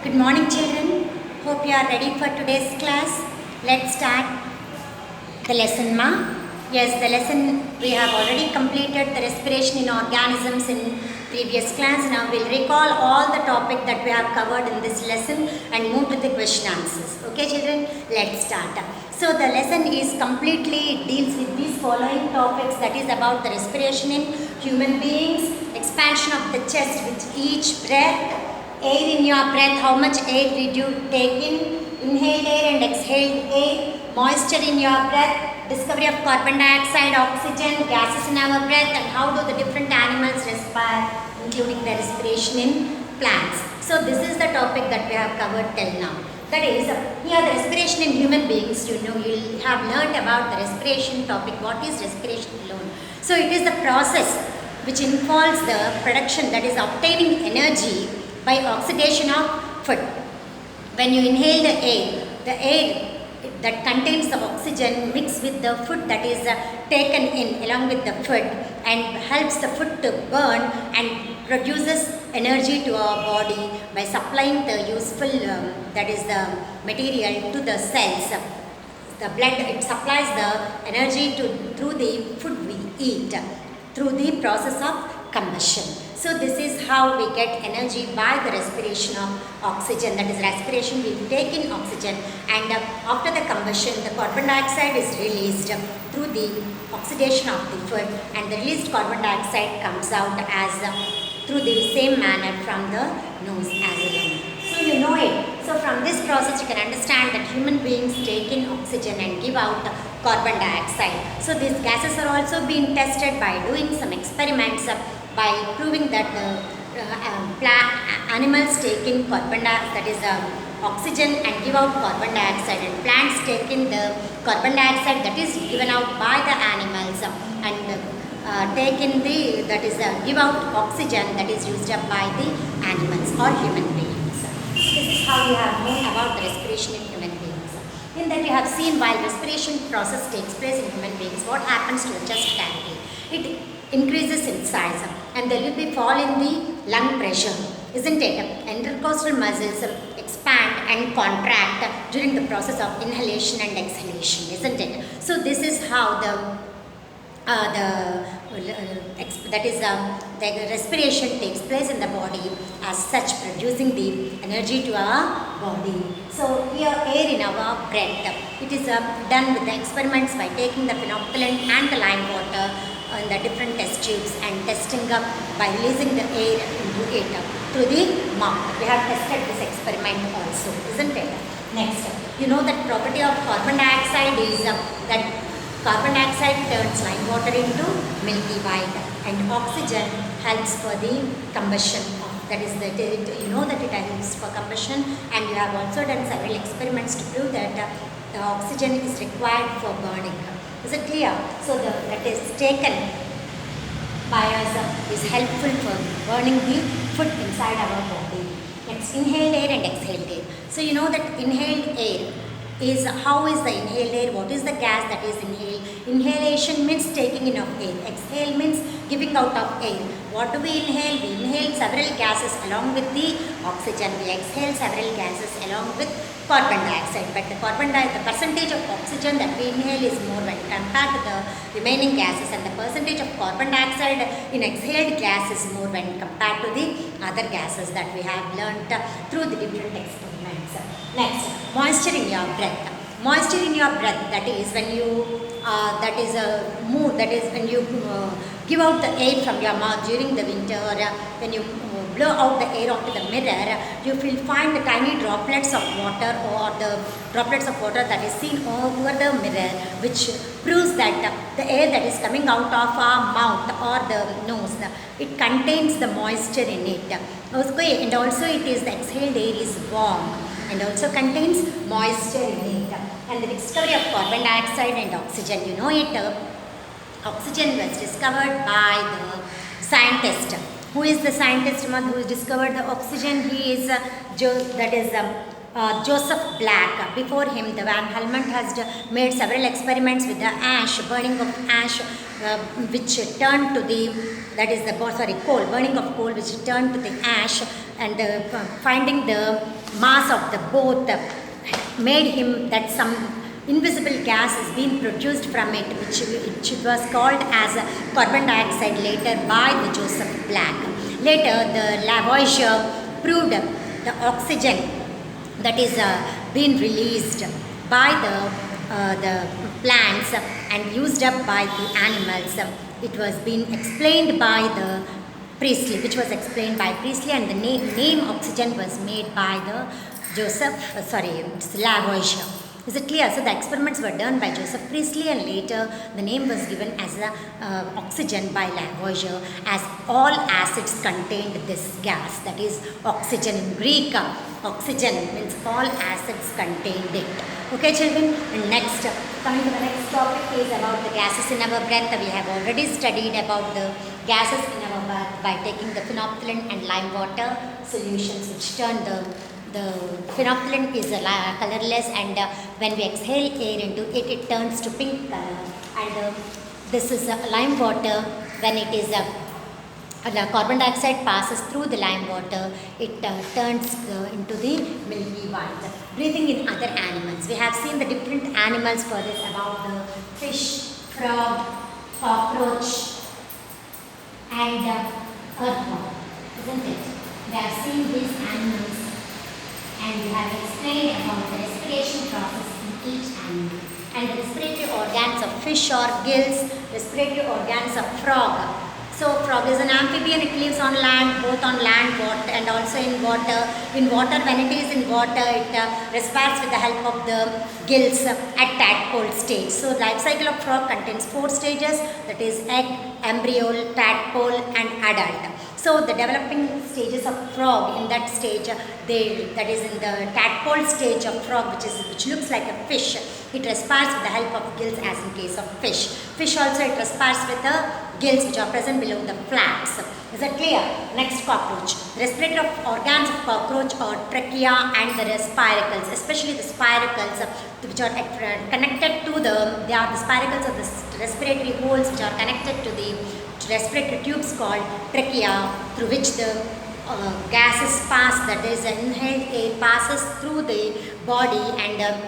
Good morning, children. Hope you are ready for today's class. Let's start the lesson, ma. Yes, the lesson we have already completed the respiration in organisms in previous class. Now we'll recall all the topic that we have covered in this lesson and move to the question answers. Okay, children, let's start. So the lesson is completely deals with these following topics, that is about the respiration in human beings, expansion of the chest with each breath, air in your breath, how much air did you take in, inhaled air and exhaled air, moisture in your breath, discovery of carbon dioxide, oxygen, gases in our breath, and how do the different animals respire, including the respiration in plants. So this is the topic that we have covered till now. That is, here the respiration in human beings, you have learnt about the respiration topic. What is respiration alone? So it is the process which involves the production, that is obtaining energy by oxidation of food. When you inhale the air that contains the oxygen mixed with the food that is taken in along with the food and helps the food to burn and produces energy to our body by supplying the useful that is the material to the cells. The blood, it supplies the energy through the food we eat through the process of combustion. So this is how we get energy by the respiration of oxygen, that is respiration, we take in oxygen, and after the combustion the carbon dioxide is released through the oxidation of the food, and the released carbon dioxide comes out as through the same manner from the nose as well. So you know it. So from this process you can understand that human beings take in oxygen and give out carbon dioxide. So these gases are also being tested by doing some experiments by proving that animals take in carbon dioxide, that is oxygen, and give out carbon dioxide, and plants take in the carbon dioxide that is given out by the animals and take in the, that is give out oxygen that is used up by the animals or human beings. This is how you have known about the respiration in human beings. In that you have seen while respiration process takes place in human beings, what happens to the chest cavity? It increases in size and there will be fall in the lung pressure, isn't it? Intercostal muscles expand and contract during the process of inhalation and exhalation, isn't it? So this is how the respiration takes place in the body, as such producing the energy to our body. So here air in our breath, it is done with the experiments by taking the phenolphthalein and the lime water in the different test tubes and testing up by releasing the air into it through the mouth. We have tested this experiment also, isn't it? Next, you know that property of carbon dioxide is that carbon dioxide turns lime water into milky white, and oxygen helps for the combustion. That is, you know that it helps for combustion, and you have also done several experiments to prove that the oxygen is required for burning. Is it clear? So that is taken by us is helpful for burning the food inside our body. Next, inhaled air and exhaled air. So you know that inhaled air is, how is the inhaled air? What is the gas that is inhaled? Inhalation means taking in of air. Exhale means giving out of air. What do we inhale? We inhale several gases along with the oxygen. We exhale several gases along with carbon dioxide. But the percentage of oxygen that we inhale is more when compared to the remaining gases, and the percentage of carbon dioxide in exhaled gas is more when compared to the other gases that we have learnt through the different experiments. Next, moisture in your breath. Moisture in your breath, that is when you when you give out the air from your mouth during the winter, or when you blow out the air onto the mirror, you will find the tiny droplets of water, or the droplets of water that is seen over the mirror, which proves that the air that is coming out of our mouth or the nose, it contains the moisture in it. Okay, and also it is the exhaled air is warm and also contains moisture in it. And the discovery of carbon dioxide and oxygen, you know it, oxygen was discovered by the scientist. Who is the scientist who discovered the oxygen? He is Joseph Black. Before him, the Van Helmont has made several experiments with the ash, burning of ash, which turned to the, that is the, coal, burning of coal, which turned to the ash, and finding the mass of the both made him that some invisible gas is being produced from it, which was called as carbon dioxide later by the Joseph Black. Later, the Lavoisier proved the oxygen that is being released by the plants and used up by the animals. It was being explained by the Priestley, which was explained by Priestley, and the name oxygen was made by the Lavoisier. Is it clear? So the experiments were done by Joseph Priestley, and later the name was given as the oxygen by Lavoisier, as all acids contained this gas, that is oxygen. In Greek, oxygen means all acids contained it. Okay children, and next, coming to the next topic is about the gases in our breath. We have already studied about the gases in our breath by taking the phenolphthalein and lime water solutions, which turn the phenolphthalein is colorless, and when we exhale air into it, it turns to pink color. And this is lime water. When it is the carbon dioxide passes through the lime water, it turns into the milky white. Breathing in other animals. We have seen the different animals for this, about the fish, frog, cockroach, and earthworm, isn't it? We have seen these animals, and we have explained about the respiration process in each animal. And the respiratory organs of fish or gills, respiratory organs of frog. So frog is an amphibian, it lives on land, both on land, water, and also in water. In water, when it is in water, it respires with the help of the gills at tadpole stage. So life cycle of frog contains 4 stages, that is egg, embryo, tadpole, and adult. So the developing stages of frog, in that stage, that is in the tadpole stage of frog, which looks like a fish. It respires with the help of gills, as in case of fish. Fish also, it respires with the gills which are present below the flaps. Is that clear? Next, cockroach. Respiratory organs of cockroach are trachea and the spiracles, especially the spiracles, which are connected to they are the spiracles of the respiratory holes, which are connected to the respiratory tubes called trachea, through which the gases pass, that is inhaled air passes through the body, and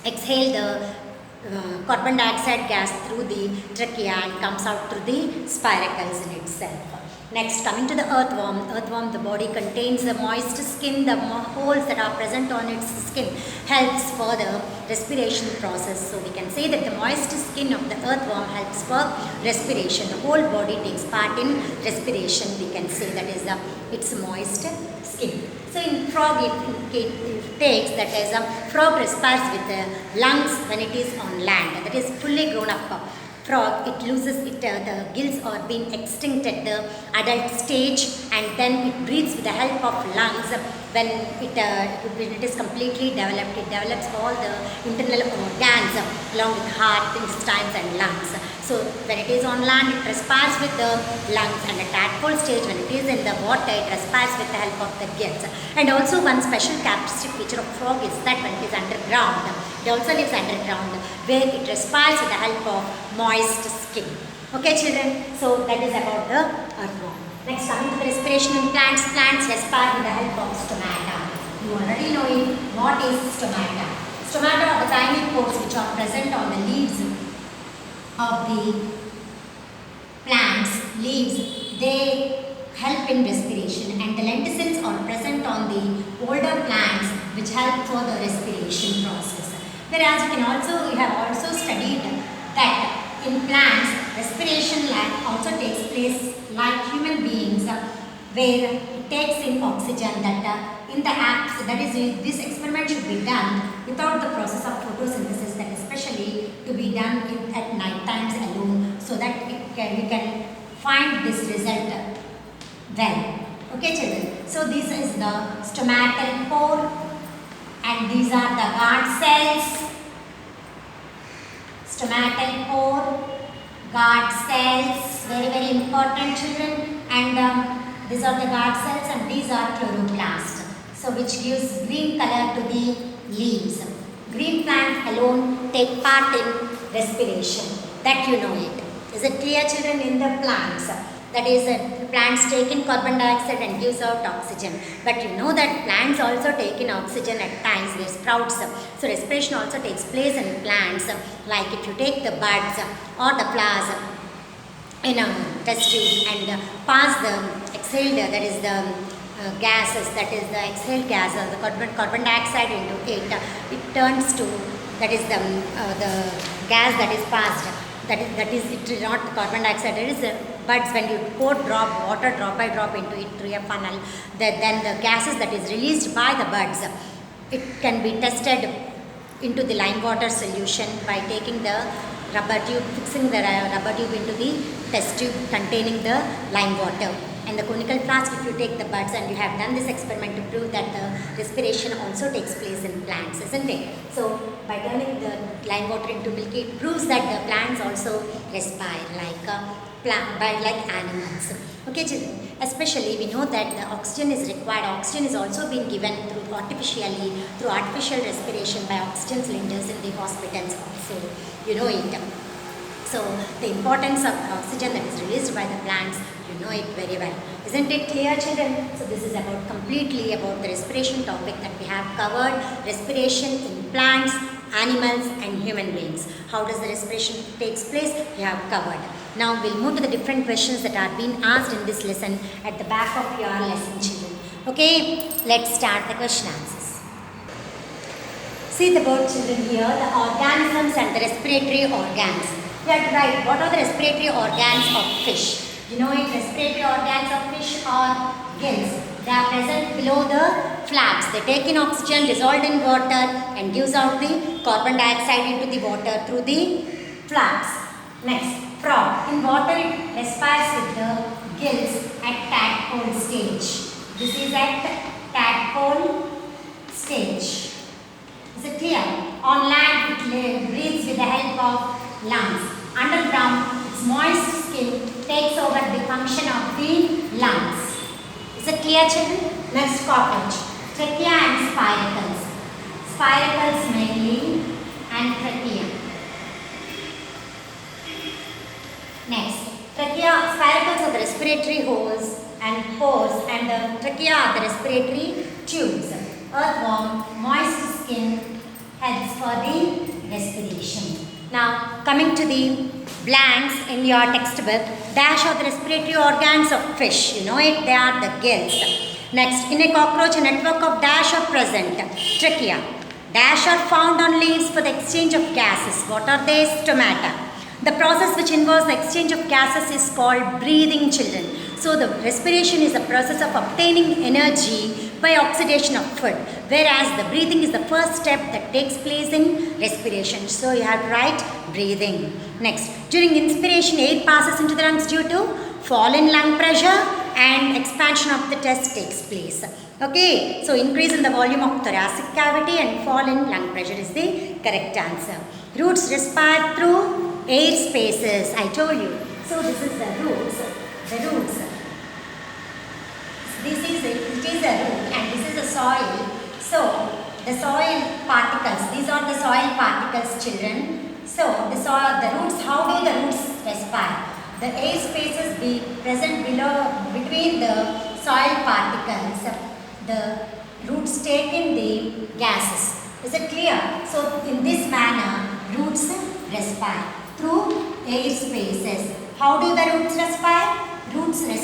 exhale the carbon dioxide gas through the trachea and comes out through the spiracles in itself. Next, coming to the earthworm. Earthworm, the body contains the moist skin. The holes that are present on its skin helps for the respiration process. So we can say that the moist skin of the earthworm helps for respiration. The whole body takes part in respiration. We can say that is its moist skin. So in frog, it takes, that is frog respires with the lungs when it is on land. That is fully grown up frog, it loses the gills are being extinct at the adult stage, and then it breathes with the help of lungs. When it is completely developed, it develops all the internal organs along with heart, intestines, and lungs. So when it is on land, it respires with the lungs, and at tadpole stage, when it is in the water, it respires with the help of the gills. And also one special characteristic feature of frog is that when it is underground, it also lives underground, where it respires with the help of moist skin. Okay children, so that is about the earthworm. Next, coming to the respiration in plants. Plants respire with the help of stomata. You already know what is stomata. Stomata are the tiny pores which are present on the leaves of the plants. Leaves, they help in respiration, and the lenticels are present on the older plants which help for the respiration process. Whereas you have also studied that in plants, respiration also takes place like human beings, where it takes in oxygen, that in the apps, that is, this experiment should be done without the process of photosynthesis, that especially to be done at night times alone, so that we can find this result well. Okay children, so this is the stomatal pore, and these are the guard cells. Stomatal pore, guard cells, very very important children, and these are the guard cells, and these are chloroplasts. so which gives green color to the leaves. Green plants alone take part in respiration. That you know it. Is it clear, children? In the plants, that is, plants take in carbon dioxide and gives out oxygen. But you know that plants also take in oxygen at times. They sprouts. So respiration also takes place in plants. Like if you take the buds or the flowers in a test tube and pass the exhaled, that is the gases, that is the exhaled gas or the carbon dioxide into it, it turns to, that is the gas that is passed, that is it is not carbon dioxide, it is buds. When you pour water drop by drop into it through a funnel, then the gases that is released by the buds, it can be tested into the lime water solution by taking the rubber tube, fixing the rubber tube into the test tube containing the lime water. And the conical flask, if you take the buds, and you have done this experiment to prove that the respiration also takes place in plants, isn't it? So by turning the lime water into milk, it proves that the plants also respire like animals. Okay, children. Especially we know that the oxygen is required. Oxygen is also being given through artificial respiration by oxygen cylinders in the hospitals also. You know it. So the importance of oxygen that is released by the plants, you know it very well. Isn't it clear, children? So this is completely about the respiration topic that we have covered. Respiration in plants, animals and human beings. How does the respiration takes place? We have covered. Now we'll move to the different questions that are being asked in this lesson at the back of your lesson, children. Okay, let's start the question answers. See the board, children, here, the organisms and the respiratory organs. We have to write what are the respiratory organs of fish. You know it, respiratory organs of fish are gills. They are present below the flaps. They take in oxygen dissolved in water and gives out the carbon dioxide into the water through the flaps. Next, frog. In water it respires with the gills at tadpole stage. This is at tadpole stage. Is it clear? On land it breathes with the help of lungs. Underground, its moist skin takes over the function of the lungs. Is it clear, children? Next, cockroach. Trachea and spiracles. Spiracles mainly and trachea. Next, spiracles are the respiratory holes and pores, and the trachea are the respiratory tubes. Earthworm, moist skin helps for the respiration. Now, coming to the blanks in your textbook, dash are the respiratory organs of fish. You know it, they are the gills. Next, in a cockroach, a network of dash are present. Trachea. Dash are found on leaves for the exchange of gases. What are they? Stomata. The process which involves the exchange of gases is called breathing, children. So the respiration is the process of obtaining energy by oxidation of food, whereas the breathing is the first step that takes place in respiration. So you have to write breathing. Next, during inspiration, air passes into the lungs due to fall in lung pressure and expansion of the chest takes place. Okay, so increase in the volume of thoracic cavity and fall in lung pressure is the correct answer. Roots respire through air spaces, I told you. So this is the roots. The roots. It is a root and this is the soil. So the soil particles, these are the soil particles, children. So the roots, how do the roots respire? The air spaces be present between the soil particles. The roots take in the gases. Is it clear? So in this manner, roots respire through air spaces. How do the roots respire? Roots respire